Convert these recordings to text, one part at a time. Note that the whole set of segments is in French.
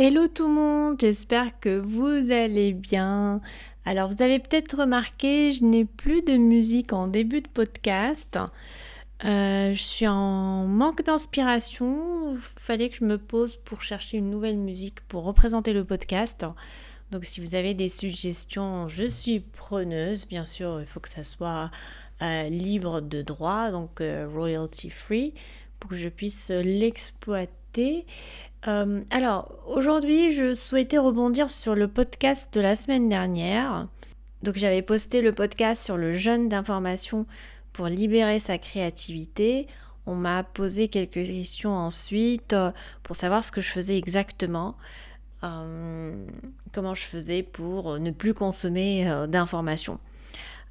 Hello tout le monde, j'espère que vous allez bien. Alors vous avez peut-être remarqué, je n'ai plus de musique en début de podcast. Je suis en manque d'inspiration. Il fallait que je me pose pour chercher une nouvelle musique pour représenter le podcast. Donc si vous avez des suggestions, je suis preneuse. Bien sûr, il faut que ça soit libre de droit, donc royalty free, pour que je puisse l'exploiter. Alors, aujourd'hui, je souhaitais rebondir sur le podcast de la semaine dernière. Donc, j'avais posté le podcast sur le jeûne d'information pour libérer sa créativité. On m'a posé quelques questions ensuite pour savoir ce que je faisais exactement. Comment je faisais pour ne plus consommer d'informations.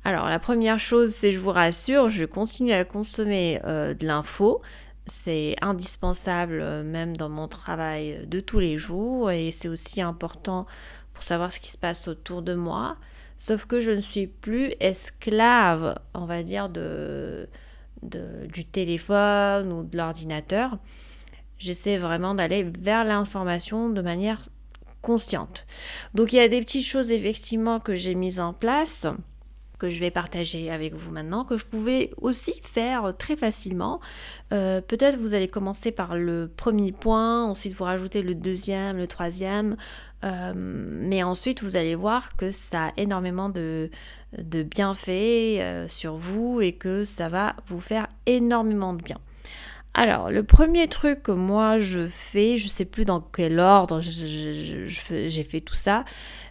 Alors, la première chose, c'est, je vous rassure, je continue à consommer de l'info. C'est indispensable même dans mon travail de tous les jours et c'est aussi important pour savoir ce qui se passe autour de moi. Sauf que je ne suis plus esclave, on va dire, du téléphone ou de l'ordinateur. J'essaie vraiment d'aller vers l'information de manière consciente. Donc il y a des petites choses effectivement que j'ai mises en place, que je vais partager avec vous maintenant, que je pouvais aussi faire très facilement. Peut-être vous allez commencer par le premier point, ensuite vous rajoutez le deuxième, le troisième, mais ensuite vous allez voir que ça a énormément de bienfaits sur vous et que ça va vous faire énormément de bien. Alors, le premier truc que moi je fais, je sais plus dans quel ordre j'ai fait tout ça,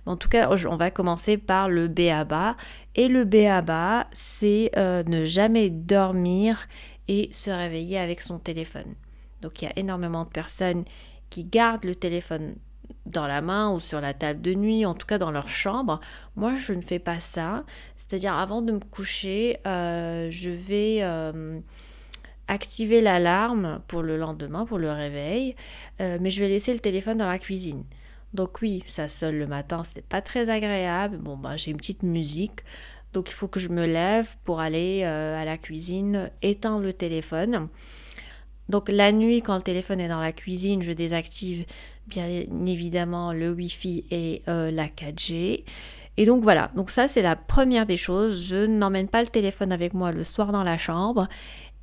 mais en tout cas, on va commencer par le b.a.-ba. Et le b.a.-ba, c'est ne jamais dormir et se réveiller avec son téléphone. Donc, il y a énormément de personnes qui gardent le téléphone dans la main ou sur la table de nuit, en tout cas dans leur chambre. Moi, je ne fais pas ça. C'est-à-dire, avant de me coucher, je vais activer l'alarme pour le lendemain, pour le réveil, mais je vais laisser le téléphone dans la cuisine. Donc oui, ça sonne le matin, c'est pas très agréable. Bon, j'ai une petite musique, donc il faut que je me lève pour aller à la cuisine, éteindre le téléphone. Donc la nuit, quand le téléphone est dans la cuisine, je désactive bien évidemment le Wi-Fi et la 4G. Et donc voilà, donc ça c'est la première des choses. Je n'emmène pas le téléphone avec moi le soir dans la chambre.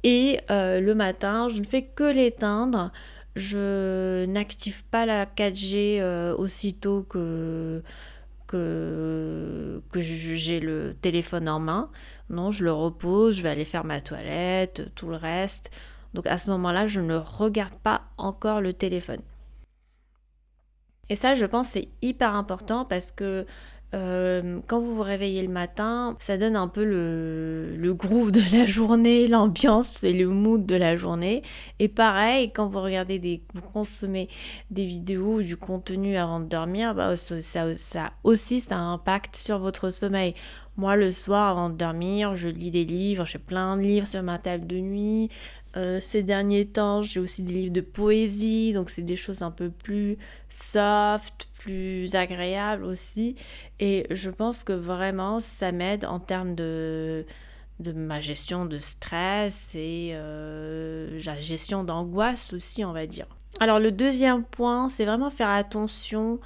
Et le matin, je ne fais que l'éteindre. Je n'active pas la 4G aussitôt que j'ai le téléphone en main. Non, je le repose, je vais aller faire ma toilette, tout le reste. Donc à ce moment-là, je ne regarde pas encore le téléphone. Et ça, je pense, c'est hyper important parce que quand vous vous réveillez le matin, ça donne un peu le groove de la journée, l'ambiance et le mood de la journée. Et pareil, quand vous vous consommez des vidéos ou du contenu avant de dormir, ça aussi, ça impacte sur votre sommeil. Moi, le soir, avant de dormir, je lis des livres, j'ai plein de livres sur ma table de nuit. Ces derniers temps, j'ai aussi des livres de poésie, donc c'est des choses un peu plus soft, plus agréables aussi. Et je pense que vraiment, ça m'aide en termes de ma gestion de stress et la gestion d'angoisse aussi, on va dire. Alors le deuxième point, c'est vraiment faire attention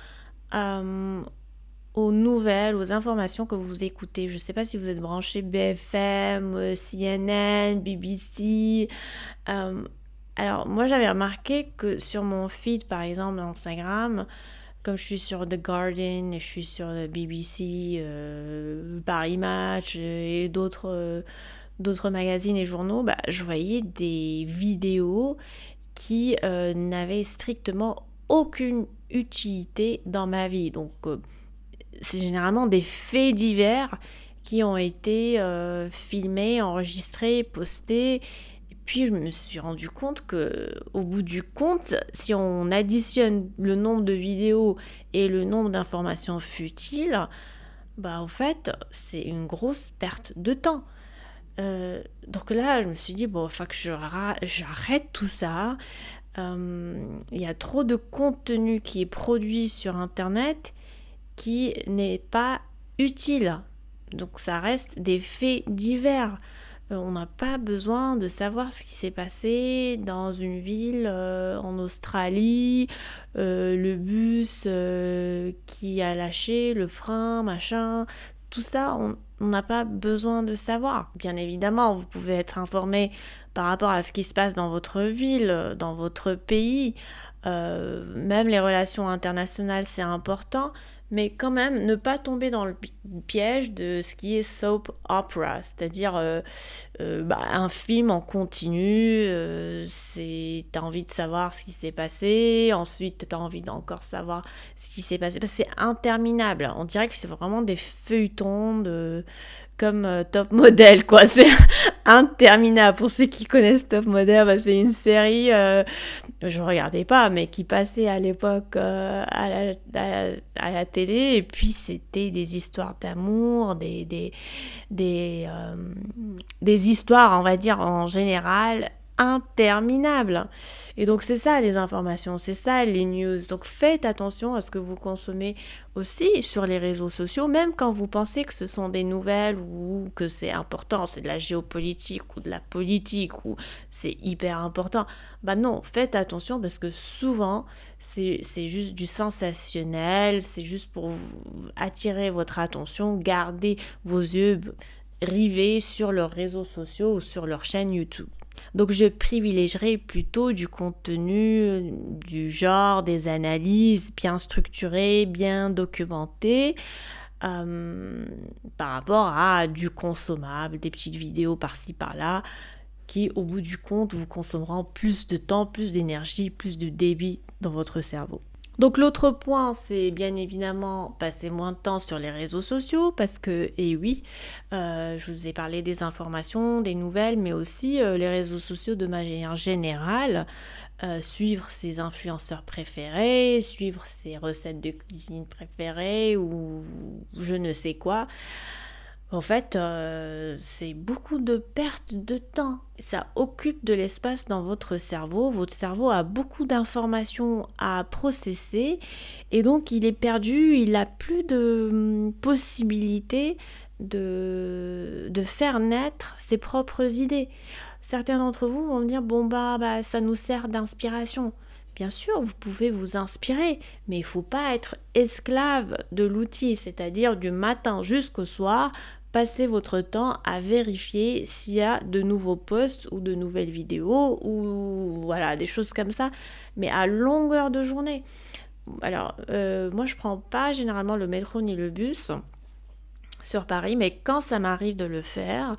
aux nouvelles, aux informations que vous écoutez. Je ne sais pas si vous êtes branché BFM, CNN, BBC. Alors moi j'avais remarqué que sur mon feed par exemple Instagram, comme je suis sur The Guardian et je suis sur le BBC, Paris Match et d'autres magazines et journaux, je voyais des vidéos qui n'avaient strictement aucune utilité dans ma vie. Donc c'est généralement des faits divers qui ont été filmés, enregistrés, postés. Et puis je me suis rendu compte que, au bout du compte, si on additionne le nombre de vidéos et le nombre d'informations futiles, au fait, c'est une grosse perte de temps. Donc là, je me suis dit, il faut que j'arrête tout ça. Il y a trop de contenu qui est produit sur Internet qui n'est pas utile. Donc ça reste des faits divers. On n'a pas besoin de savoir ce qui s'est passé dans une ville en Australie, le bus qui a lâché le frein, machin. Tout ça, on n'a pas besoin de savoir. Bien évidemment, vous pouvez être informé par rapport à ce qui se passe dans votre ville, dans votre pays. Même les relations internationales, c'est important. Mais quand même, ne pas tomber dans le piège de ce qui est soap opera, c'est-à-dire un film en continu, t'as envie de savoir ce qui s'est passé, ensuite t'as envie d'encore savoir ce qui s'est passé, parce que c'est interminable, on dirait que c'est vraiment des feuilletons comme Top Model, quoi, c'est interminable. Pour ceux qui connaissent Top Model, c'est une série, je regardais pas, mais qui passait à l'époque à la télé, et puis c'était des histoires d'amour, des histoires, on va dire, en général, interminables. Et donc, c'est ça les informations, c'est ça les news. Donc, faites attention à ce que vous consommez aussi sur les réseaux sociaux, même quand vous pensez que ce sont des nouvelles ou que c'est important, c'est de la géopolitique ou de la politique ou c'est hyper important. Bah non, faites attention parce que souvent, c'est juste du sensationnel, c'est juste pour attirer votre attention, garder vos yeux rivés sur leurs réseaux sociaux ou sur leur chaîne YouTube. Donc je privilégierai plutôt du contenu du genre des analyses bien structurées, bien documentées, par rapport à du consommable, des petites vidéos par-ci par-là, qui au bout du compte vous consommeront plus de temps, plus d'énergie, plus de débit dans votre cerveau. Donc l'autre point, c'est bien évidemment passer moins de temps sur les réseaux sociaux parce que, et oui, je vous ai parlé des informations, des nouvelles, mais aussi les réseaux sociaux de manière générale, suivre ses influenceurs préférés, suivre ses recettes de cuisine préférées ou je ne sais quoi. En fait, c'est beaucoup de perte de temps. Ça occupe de l'espace dans votre cerveau. Votre cerveau a beaucoup d'informations à processer et donc il est perdu. Il n'a plus de possibilité de faire naître ses propres idées. Certains d'entre vous vont me dire, bon bah ça nous sert d'inspiration. Bien sûr, vous pouvez vous inspirer, mais il ne faut pas être esclave de l'outil, c'est-à-dire du matin jusqu'au soir, passez votre temps à vérifier s'il y a de nouveaux posts ou de nouvelles vidéos ou voilà, des choses comme ça, mais à longueur de journée. Alors, moi je prends pas généralement le métro ni le bus sur Paris, mais quand ça m'arrive de le faire,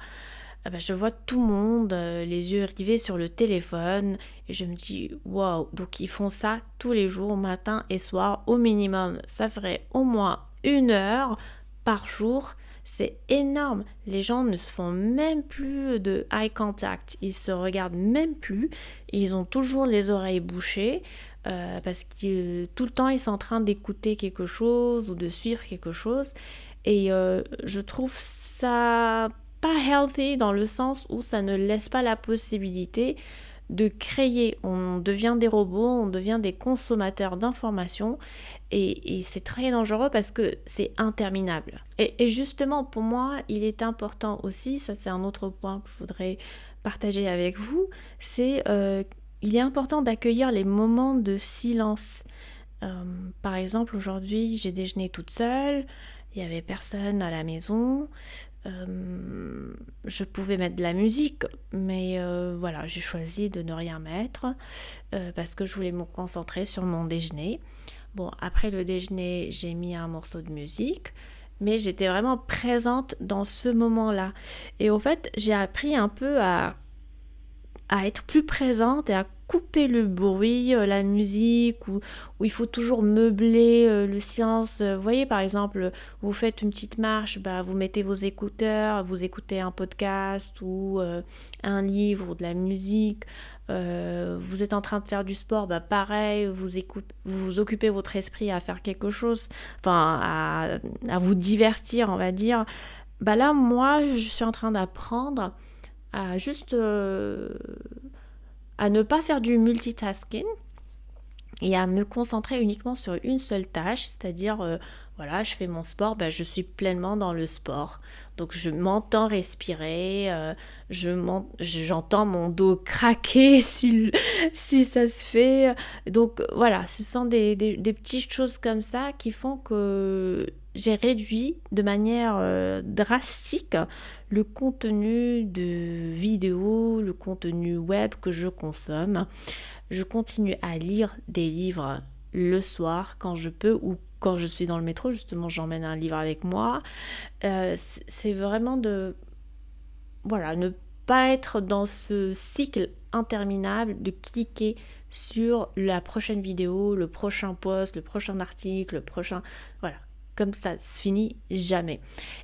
je vois tout le monde les yeux rivés sur le téléphone et je me dis waouh, donc ils font ça tous les jours, matin et soir au minimum. Ça ferait au moins 1 heure par jour. C'est énorme. Les gens ne se font même plus de eye contact. Ils se regardent même plus. Ils ont toujours les oreilles bouchées parce que tout le temps ils sont en train d'écouter quelque chose ou de suivre quelque chose. Et je trouve ça pas healthy dans le sens où ça ne laisse pas la possibilité de créer. On devient des robots, on devient des consommateurs d'informations et c'est très dangereux parce que c'est interminable. Et justement, pour moi, il est important aussi, ça c'est un autre point que je voudrais partager avec vous, c'est il est important d'accueillir les moments de silence. Par exemple, aujourd'hui, j'ai déjeuné toute seule, il n'y avait personne à la maison. Je pouvais mettre de la musique, mais voilà, j'ai choisi de ne rien mettre parce que je voulais me concentrer sur mon déjeuner. Bon, après le déjeuner, j'ai mis un morceau de musique, mais j'étais vraiment présente dans ce moment-là. Et au fait, j'ai appris un peu à être plus présente et à couper le bruit, la musique, où il faut toujours meubler le silence. Vous voyez, par exemple, vous faites une petite marche, vous mettez vos écouteurs, vous écoutez un podcast ou un livre ou de la musique. Vous êtes en train de faire du sport, pareil, vous occupez votre esprit à faire quelque chose, enfin à vous divertir, on va dire. Là, moi, je suis en train d'apprendre à juste à ne pas faire du multitasking, et à me concentrer uniquement sur une seule tâche, c'est-à-dire, voilà, je fais mon sport, je suis pleinement dans le sport. Donc je m'entends respirer, j'entends mon dos craquer si ça se fait. Donc voilà, ce sont des petites choses comme ça qui font que j'ai réduit de manière drastique le contenu de vidéos, le contenu web que je consomme. Je continue à lire des livres le soir quand je peux ou quand je suis dans le métro, justement j'emmène un livre avec moi. C'est vraiment voilà, ne pas être dans ce cycle interminable de cliquer sur la prochaine vidéo, le prochain post, le prochain article, le prochain... Voilà, comme ça se finit jamais.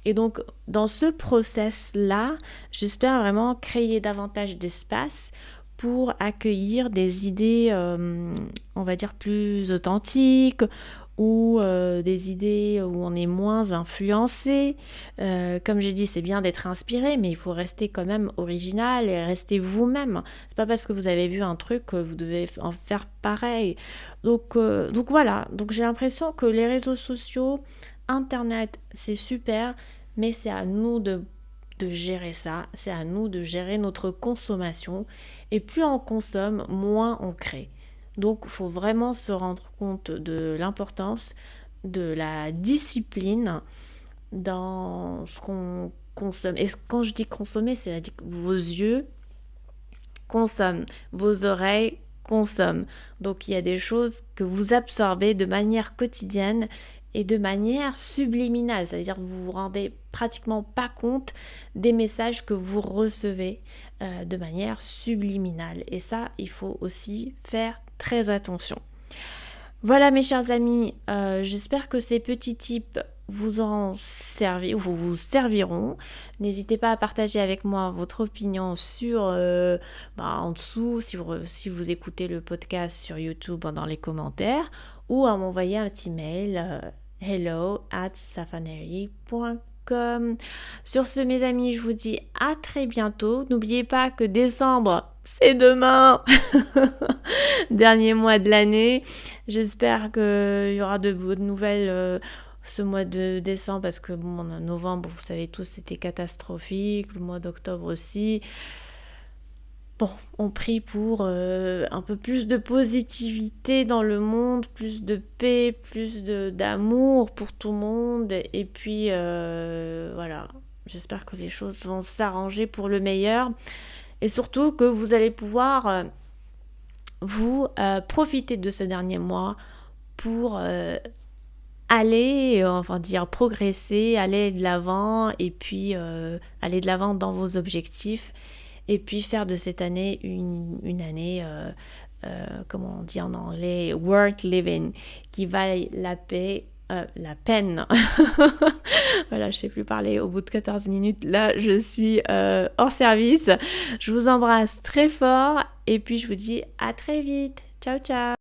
Et donc, dans ce process-là, j'espère vraiment créer davantage d'espace pour accueillir des idées, on va dire, plus authentiques ou des idées où on est moins influencé. Comme j'ai dit, c'est bien d'être inspiré, mais il faut rester quand même original et rester vous-même. C'est pas parce que vous avez vu un truc que vous devez en faire pareil. Donc voilà, donc j'ai l'impression que les réseaux sociaux, Internet, c'est super, mais c'est à nous de gérer ça, c'est à nous de gérer notre consommation. Et plus on consomme, moins on crée. Donc, il faut vraiment se rendre compte de l'importance de la discipline dans ce qu'on consomme. Et quand je dis consommer, c'est-à-dire que vos yeux consomment, vos oreilles consomment. Donc, il y a des choses que vous absorbez de manière quotidienne et de manière subliminale, c'est-à-dire que vous vous rendez pratiquement pas compte des messages que vous recevez de manière subliminale. Et ça, il faut aussi faire très attention. Voilà mes chers amis, j'espère que ces petits tips vous auront servi ou vous serviront. N'hésitez pas à partager avec moi votre opinion sur en dessous si vous écoutez le podcast sur YouTube dans les commentaires ou à m'envoyer un petit mail hello@safanery.com. Sur ce mes amis, je vous dis à très bientôt. N'oubliez pas que décembre, c'est demain. Dernier mois de l'année. J'espère qu'il y aura de bonnes nouvelles ce mois de décembre parce que en novembre, vous savez tous, c'était catastrophique. Le mois d'octobre aussi. Bon, on prie pour un peu plus de positivité dans le monde, plus de paix, plus d'amour pour tout le monde. Et puis, voilà, j'espère que les choses vont s'arranger pour le meilleur. Et surtout que vous allez pouvoir vous profiter de ce dernier mois pour progresser, aller de l'avant et puis aller de l'avant dans vos objectifs. Et puis faire de cette année une année, comment on dit en anglais, worth living, qui vaille la peine. Voilà, je sais plus parler au bout de 14 minutes. Là, je suis hors service. Je vous embrasse très fort et puis je vous dis à très vite. Ciao, ciao.